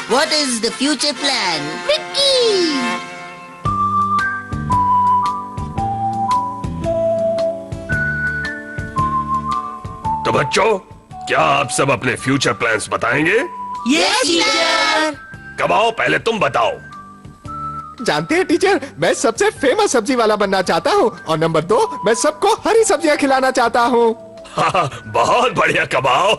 What is the future plan? Vicky! तो बच्चों, क्या आप सब अपने फ्यूचर प्लान्स बताएंगे? Yes, teacher! कब आओ, पहले तुम बताओ। जानते हैं टीचर, मैं सबसे फेमस सब्जी वाला बनना चाहता हूँ और नंबर 2, मैं सबको हरी सब्जियाँ खिलाना चाहता हूँ। बहुत बढ़िया, कब आओ।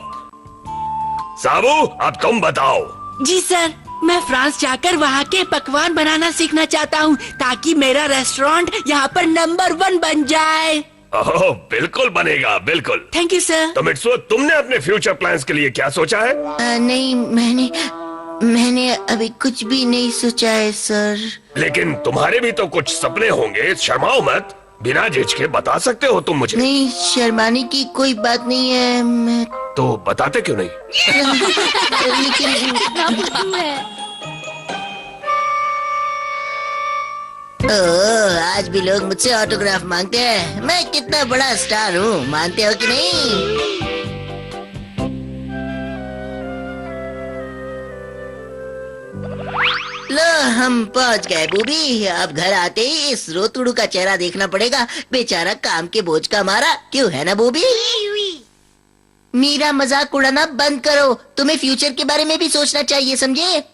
साबू, अब तुम बताओ। जी सर, मैं फ्रांस जाकर वहाँ के पकवान बनाना सीखना चाहता हूँ ताकि मेरा रेस्टोरेंट यहाँ पर नंबर 1 बन जाए। ओह, बिल्कुल बनेगा, बिल्कुल। Thank you sir. तो मिट्सू, तुमने अपने फ्यूचर प्लान्स के लिए क्या सोचा है? नहीं, मैंने अभी कुछ भी नहीं सोचा है सर। लेकिन तुम्हारे भी तो कुछ सपने होंगे, शर्माओ मत, बिना झिझके बता सकते हो तुम मुझे। नहीं, शर्माने की कोई बात नहीं है। मैं तो बताते क्यों नहीं? लेकिन आज भी लोग मुझसे ऑटोग्राफ मांगते हैं। मैं कितना बड़ा स्टार हूँ, मानते हो कि नहीं? लो, हम पहुँच गए बूबी। अब घर आते ही इस रोतुड़ू का चेहरा देखना पड़ेगा, बेचारा काम के बोझ का मारा। क्यों है ना बूबी? मेरा मजाक उड़ाना बंद करो। तुम्हें फ्यूचर के बारे में भी सोचना चाहिए, समझे?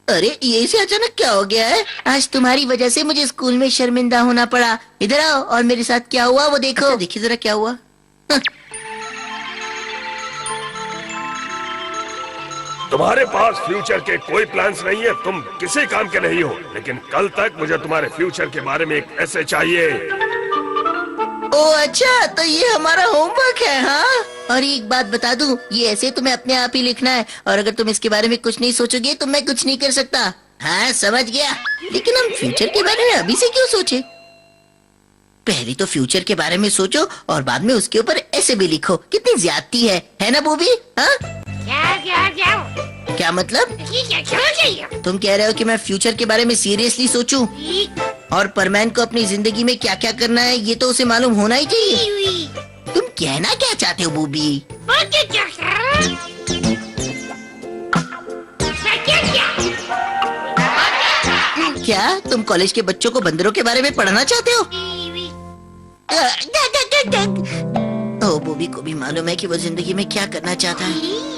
अरे, ये इसे अचानक क्या हो गया है? आज तुम्हारी वजह से मुझे स्कूल में शर्मिंदा होना पड़ा। इधर आओ और मेरे साथ क्या हुआ वो देखो। अच्छा, देखिए जरा क्या हुआ। तुम्हारे पास फ्यूचर के कोई प्लान्स नहीं है, तुम किसी काम के नहीं हो। लेकिन कल तक मुझे तुम्हारे फ्यूचर के बारे में एक ऐसे चाहिए। ओ अच्छा, तो ये हमारा होमवर्क है, हाँ? और एक बात बता दूं, ये ऐसे तुम्हें अपने आप ही लिखना है और अगर तुम इसके बारे में कुछ नहीं सोचोगे तो मैं कुछ नहीं कर सकता। हाँ, समझ गया। लेकिन हम फ्यूचर के बारे में अभी से क्यों सोचे? पहले तो फ्यूचर के बारे में सोचो और बाद में उसके ऊपर ऐसे भी लिखो। कितनी ज्यादती है ना बूबी? हाँ, क्या मतलब? तुम कह रहे हो कि मैं फ्यूचर के बारे में सीरियसली सोचूं? और परमैन को अपनी जिंदगी में क्या क्या करना है ये तो उसे मालूम होना ही चाहिए। तुम कहना क्या चाहते हो बूबी? क्या तुम कॉलेज के बच्चों को बंदरों के बारे में पढ़ाना चाहते हो? ओ, बूबी को भी मालूम है कि वो जिंदगी में क्या करना चाहता है।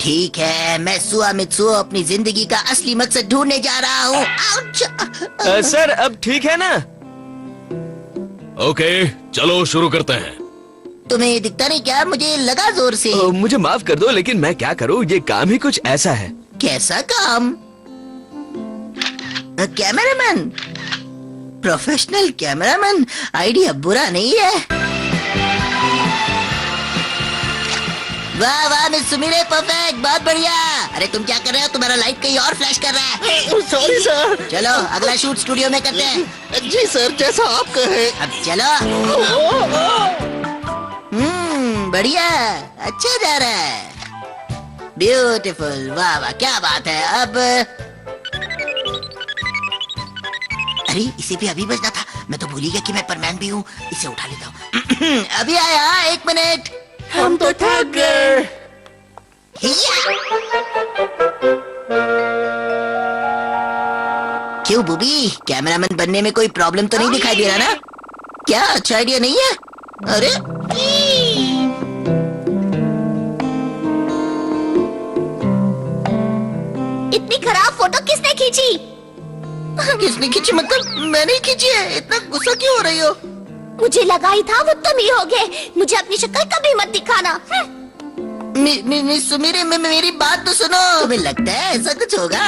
ठीक है, मैं सुआ मित्सुओ अपनी जिंदगी का असली मकसद ढूंढने जा रहा हूँ। सर, अब ठीक है ना? ओके, चलो शुरू करते हैं। तुम्हें दिखता नहीं क्या? मुझे लगा जोर से। मुझे माफ कर दो, लेकिन मैं क्या करूँ, ये काम ही कुछ ऐसा है। कैसा काम? कैमरामैन, प्रोफेशनल कैमरामैन, आइडिया बुरा नहीं है। वाह वाह मिस सुमीरे, परफेक्ट, बहुत बढ़िया। अरे तुम क्या कर रहे हो? तुम्हारा लाइट कहीं और फ्लैश कर रहा है। Sorry sir. चलो अगला शूट स्टूडियो में करते हैं। जी सर, जैसा आप कहे। अब चलो। बढ़िया, अच्छा जा रहा है। ब्यूटीफुल, वाह वाह, क्या बात है। अब अरे, इसे भी अभी बजना था। मैं तो भूल ही गया कि मैं परमैन भी हूँ। इसे उठा लेता हूँ। अभी आया, 1 मिनट। हम तो थक गए। क्यों बूबी, कैमरामैन बनने में कोई प्रॉब्लम तो नहीं दिखाई दे रहा ना? क्या अच्छा आइडिया नहीं है? अरे इतनी खराब फोटो किसने खींची? किसने खींची मतलब? मैंने ही खींची है। इतना गुस्सा क्यों हो रही हो? मुझे लगा ही था वो तुम ही होगे। मुझे अपनी शक्ल कभी मत दिखाना। सुमीरे, मेरी बात तो सुनो। तुम्हें लगता है ऐसा कुछ होगा?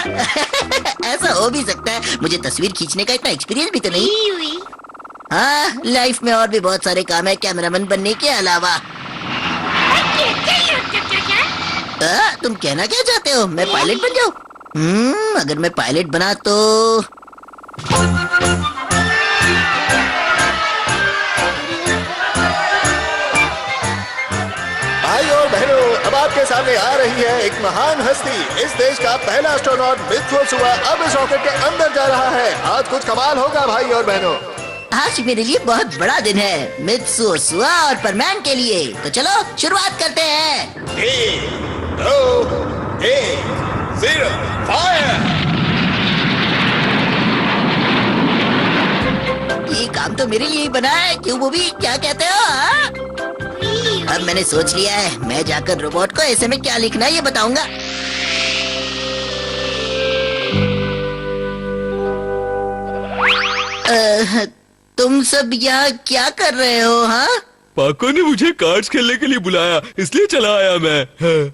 ऐसा हो भी सकता है। मुझे तस्वीर खींचने का इतना एक्सपीरियंस भी तो नहीं। हाँ, लाइफ में और भी बहुत सारे काम है कैमरामैन बनने के अलावा। तुम कहना क्या चाहते हो? मैं पायलट बन जाऊँ? अगर मैं पायलट बना तो भाई और बहनों, अब आपके सामने आ रही है एक महान हस्ती। इस देश का पहला एस्ट्रोनॉट मित्सुओ सुआ अब इस रॉकेट के अंदर जा रहा है। आज कुछ कमाल होगा भाई और बहनों। आज मेरे लिए बहुत बड़ा दिन है, मित्सुओ सुआ और परमैन के लिए। तो चलो शुरुआत करते हैं। 3, 2, 1, 0, फायर। मेरे लिए ही बना है, क्यों वो भी क्या कहते हो हाँ? अब मैंने सोच लिया है, मैं जाकर रोबोट को ऐसे में क्या लिखना है ये बताऊंगा। तुम सब यहाँ क्या कर रहे हो हाँ? पाको ने मुझे कार्ड्स खेलने के लिए बुलाया, इसलिए चला आया मैं। हाँ।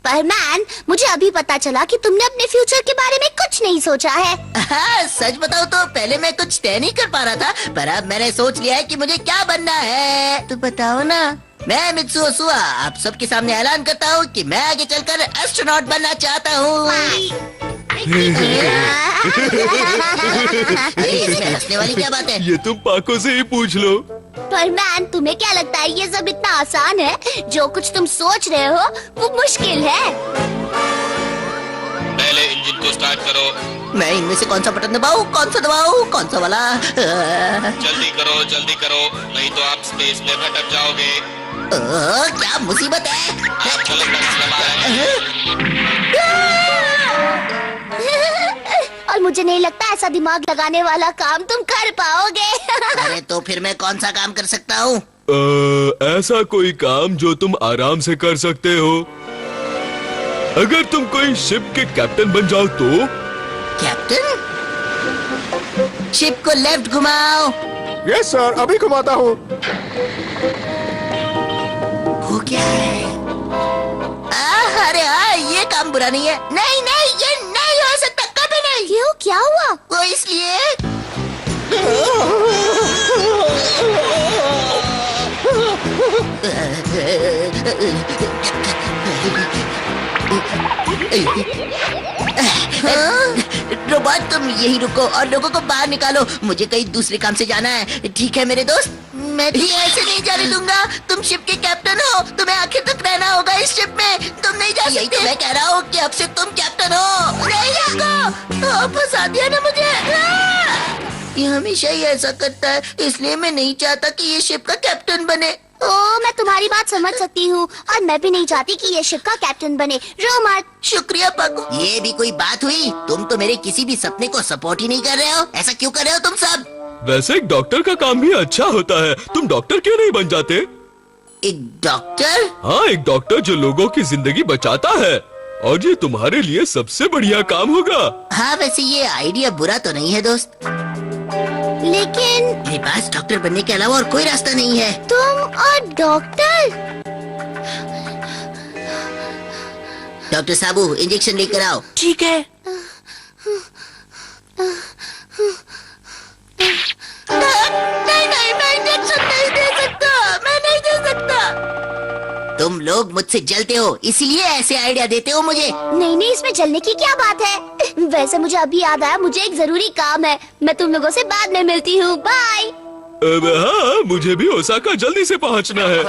पर मैन, मुझे अभी पता चला कि तुमने अपने फ्यूचर के बारे में कुछ नहीं सोचा है। हाँ, सच बताओ तो पहले मैं कुछ तय नहीं कर पा रहा था, पर अब मैंने सोच लिया है कि मुझे क्या बनना है। तो बताओ ना। मैं मित्सुओ सुआ आप सबके सामने ऐलान करता हूँ कि मैं आगे चलकर एस्ट्रोनॉट बनना चाहता हूँ। अरे इसमें हंसने वाली क्या बात है? ये तुम पाको से ही पूछ लो। पर मैन, तुम्हें क्या लगता है ये सब इतना आसान है? जो कुछ तुम सोच रहे हो वो मुश्किल है। पहले इंजन को स्टार्ट करो। मैं इनमें से कौन सा बटन दबाऊं, कौन सा दबाऊं, कौन सा वाला? जल्दी करो, नहीं तो आप स्पेस में भटक जाओगे। क्या मुसीबत है? आप गलत बटन दबा रहे हैं। और मुझे नहीं लगता ऐसा दिमाग लगाने वाला काम तुम कर पाओगे। अरे तो फिर मैं कौन सा काम कर सकता हूँ? ऐसा कोई काम जो तुम आराम से कर सकते हो। अगर तुम कोई शिप के कैप्टन बन जाओ तो। कैप्टन? शिप को लेफ्ट घुमाओ। यस सर, अभी घुमाता हूँ। हो क्या है? अरे हाँ, ये काम बुरा नहीं है। नहीं नहीं, ये नहीं हो सकता, कभी नहीं। क्यों, क्या हुआ? वो इसलिए रोबोट तुम यही रुको और लोगों को बाहर निकालो, मुझे कहीं दूसरे काम से जाना है। ठीक है मेरे दोस्त? मैं भी ऐसे नहीं जाने दूंगा। तुम शिप के कैप्टन हो, तुम्हें आखिर तक रहना होगा इस शिप में, तुम नहीं जा सकते। यही तो मैं कह रहा हूँ कि अब से तुम कैप्टन हो। नहीं रुको, फंसा दिया ना मुझे। ये हमेशा ही ऐसा करता है, इसलिए मैं नहीं चाहता कि ये शिप का कैप्टन बने। ओ, मैं तुम्हारी बात समझ सकती हूँ और मैं भी नहीं चाहती कि ये शिप का कैप्टन बने। रो मत। शुक्रिया पाको। ये भी कोई बात हुई? तुम तो मेरे किसी भी सपने को सपोर्ट ही नहीं कर रहे हो। ऐसा क्यों कर रहे हो तुम सब? वैसे एक डॉक्टर का काम भी अच्छा होता है, तुम डॉक्टर क्यों नहीं बन जाते? एक डॉक्टर? हाँ, एक डॉक्टर जो लोगों की जिंदगी बचाता है, और ये तुम्हारे लिए सबसे बढ़िया काम होगा। हाँ, वैसे ये आइडिया बुरा तो नहीं है दोस्त, लेकिन मेरे पास डॉक्टर बनने के अलावा और कोई रास्ता नहीं है। तुम और डॉक्टर? डॉक्टर साबू, इंजेक्शन लेकर आओ। ठीक है। नहीं नहीं, मैं इंजेक्शन नहीं दे सकता, मैं नहीं दे सकता। तुम लोग मुझसे जलते हो, इसीलिए ऐसे आइडिया देते हो मुझे। नहीं नहीं, इसमें जलने की क्या बात है? वैसे मुझे अभी याद आया, मुझे एक जरूरी काम है। मैं तुम लोगों से बाद में मिलती हूँ। बाय। हाँ, मुझे भी ओसाका जल्दी से पहुंचना है।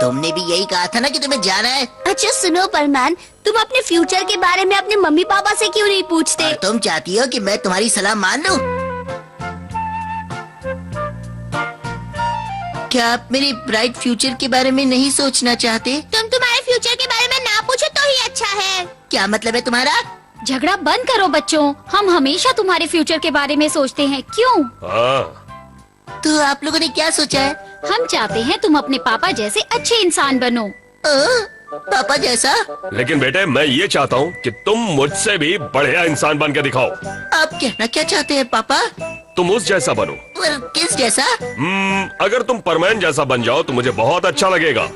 तुमने भी यही कहा था ना कि तुम्हें जाना है। अच्छा सुनो परमान, तुम अपने फ्यूचर के बारे में अपने मम्मी पापा से क्यों नहीं पूछते? और तुम चाहती हो कि मैं तुम्हारी सलाह मान लूं? क्या आप मेरे ब्राइट फ्यूचर के बारे में नहीं सोचना चाहते? तुम तुम्हारे फ्यूचर के बारे में ना पूछो तो ही अच्छा है। क्या मतलब है तुम्हारा? झगड़ा बंद करो बच्चों, हम हमेशा तुम्हारे फ्यूचर के बारे में सोचते हैं। क्यों? हाँ, तो आप लोगों ने क्या सोचा है? हम चाहते हैं तुम अपने पापा जैसे अच्छे इंसान बनो। पापा जैसा? लेकिन बेटे मैं ये चाहता हूँ कि तुम मुझसे भी बढ़िया इंसान बन के दिखाओ। आप कहना क्या चाहते हैं पापा? तुम उस जैसा बनो। पर किस जैसा? अगर तुम परमैन जैसा बन जाओ तो मुझे बहुत अच्छा लगेगा।